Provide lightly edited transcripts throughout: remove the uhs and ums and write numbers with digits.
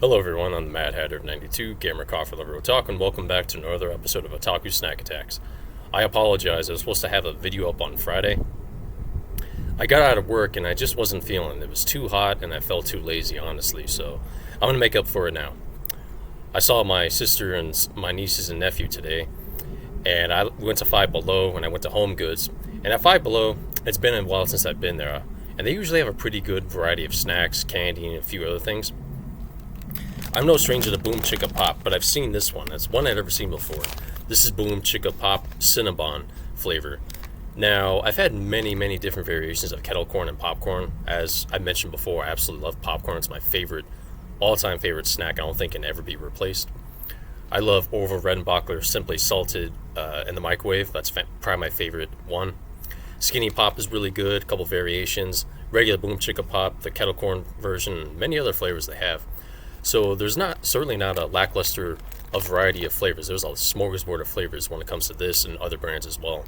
Hello everyone, I'm the Mad Hatter of 92, gamer coffee lover Otaku, and welcome back to another episode of Otaku Snack Attacks. I apologize, I was supposed to have a video up on Friday. I got out of work and I just wasn't feeling it. It was too hot and I felt too lazy, honestly, so I'm going to make up for it now. I saw my sister and my nieces and nephew today, and I went to Five Below and I went to Home Goods. And at Five Below, it's been a while since I've been there, and they usually have a pretty good variety of snacks, candy, and a few other things. I'm no stranger to Boom Chicka Pop, but I've seen this one. It's one I'd never seen before. This is Boom Chicka Pop Cinnabon flavor. Now, I've had many different variations of kettle corn and popcorn. As I mentioned before, I absolutely love popcorn. It's my favorite, all-time favorite snack. I don't think can ever be replaced. I love Orville Redenbacher Simply Salted in the microwave. That's probably my favorite one. Skinny Pop is really good. A couple variations. Regular Boom Chicka Pop, the kettle corn version, and many other flavors they have. So there's certainly not a lackluster of variety of flavors. There's a smorgasbord of flavors when it comes to this and other brands as well.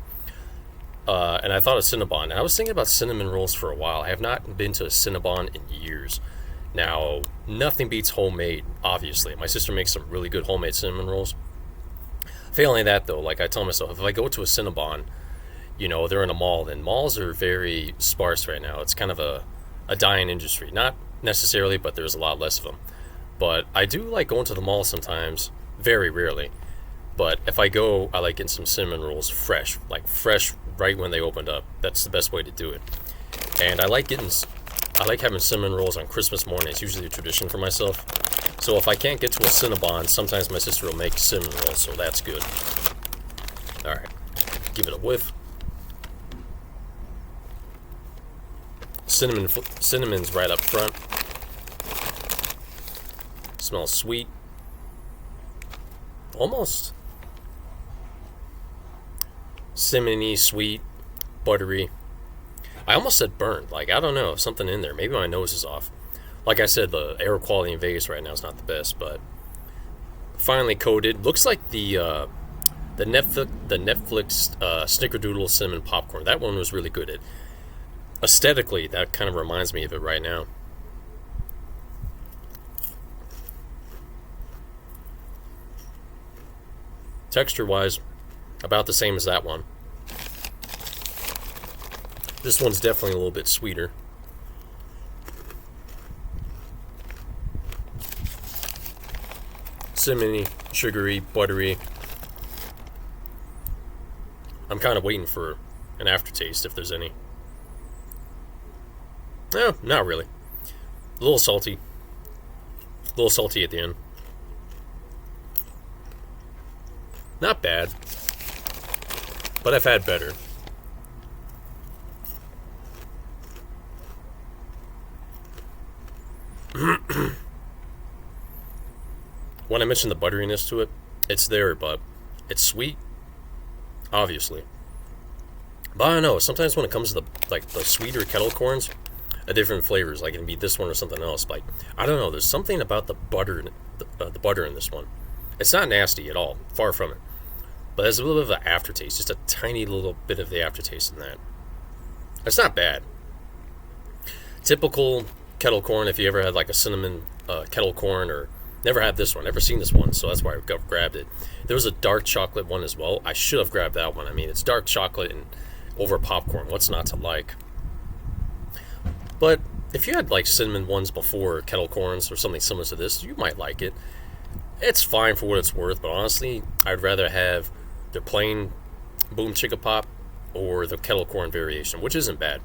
And I thought of Cinnabon. And I was thinking about cinnamon rolls for a while. I have not been to a Cinnabon in years. Now, nothing beats homemade, obviously. My sister makes some really good homemade cinnamon rolls. Failing that, though, like I tell myself, if I go to a Cinnabon, they're in a mall, and malls are very sparse right now. It's kind of a dying industry. Not necessarily, but there's a lot less of them. But I do like going to the mall sometimes, very rarely. But if I go, I like getting some cinnamon rolls fresh right when they opened up. That's the best way to do it. And I like having cinnamon rolls on Christmas morning. It's usually a tradition for myself. So if I can't get to a Cinnabon, sometimes my sister will make cinnamon rolls, so that's good. Alright, give it a whiff. Cinnamon's right up front. Smells sweet. Almost cinnamony, sweet, buttery. I almost said burnt. I don't know, something in there. Maybe my nose is off. Like I said, the air quality in Vegas right now is not the best, but finally coated. Looks like the Netflix Snickerdoodle cinnamon popcorn. That one was really good. Aesthetically, that kind of reminds me of it right now. Texture-wise, about the same as that one. This one's definitely a little bit sweeter. Cinnamony, sugary, buttery. I'm kind of waiting for an aftertaste, if there's any. No, not really. A little salty. A little salty at the end. Not bad, but I've had better. When I mentioned the butteriness to it, it's there, but it's sweet, obviously. But I don't know, sometimes when it comes to the sweeter kettle corns, different flavors, like it can be this one or something else. I don't know, there's something about the butter in this one. It's not nasty at all, far from it. But there's a little bit of an aftertaste, just a tiny little bit of the aftertaste in that. It's not bad. Typical kettle corn, if you ever had a cinnamon kettle corn, or never had this one, never seen this one, so that's why I grabbed it. There was a dark chocolate one as well. I should have grabbed that one. I mean, it's dark chocolate and over popcorn. What's not to like? But if you had cinnamon ones before, kettle corns, or something similar to this, you might like it. It's fine for what it's worth, but honestly, I'd rather have the plain Boom Chicka Pop or the kettle corn variation, which isn't bad.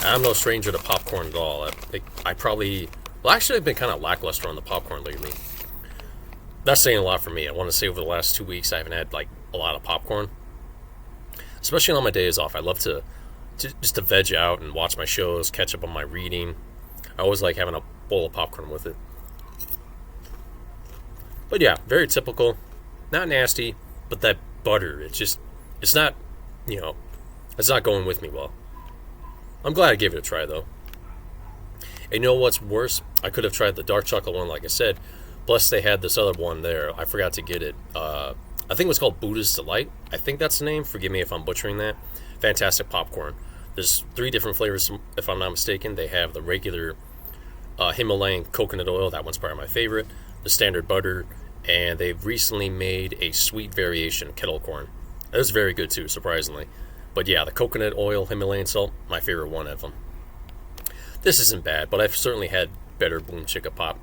I'm no stranger to popcorn at all. I've been kind of lackluster on the popcorn lately. That's saying a lot for me. I want to say over the last 2 weeks, I haven't had a lot of popcorn. Especially on my days off. I love to veg out and watch my shows, catch up on my reading. I always like having a bowl of popcorn with it. But yeah, very typical. Not nasty, but that butter, it's not going with me well. I'm glad I gave it a try, though. And you know what's worse? I could have tried the dark chocolate one, like I said. Plus, they had this other one there. I forgot to get it. I think it was called Buddha's Delight. I think that's the name. Forgive me if I'm butchering that. Fantastic popcorn. There's 3 different flavors, if I'm not mistaken. They have the regular Himalayan coconut oil, that one's probably my favorite. The standard butter, and they've recently made a sweet variation, kettle corn. That was very good too, surprisingly. But yeah, the coconut oil Himalayan salt, my favorite one of them. This isn't bad, but I've certainly had better Boom Chicka Pop.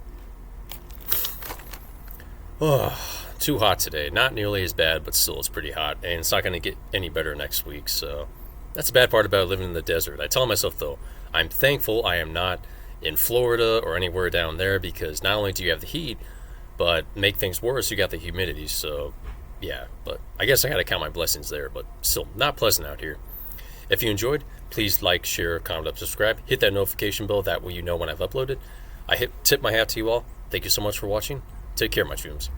Oh, too hot today. Not nearly as bad, but still it's pretty hot, and it's not going to get any better next week. So that's the bad part about living in the desert. I tell myself though, I'm thankful I am not in Florida or anywhere down there, because not only do you have the heat, but make things worse, you got the humidity. So yeah, but I guess I gotta count my blessings there, but still not pleasant out here. If you enjoyed, please like, share, comment up, subscribe, hit that notification bell, that way you know when I've uploaded. Tip my hat to you all. Thank you so much for watching. Take care, my fumes.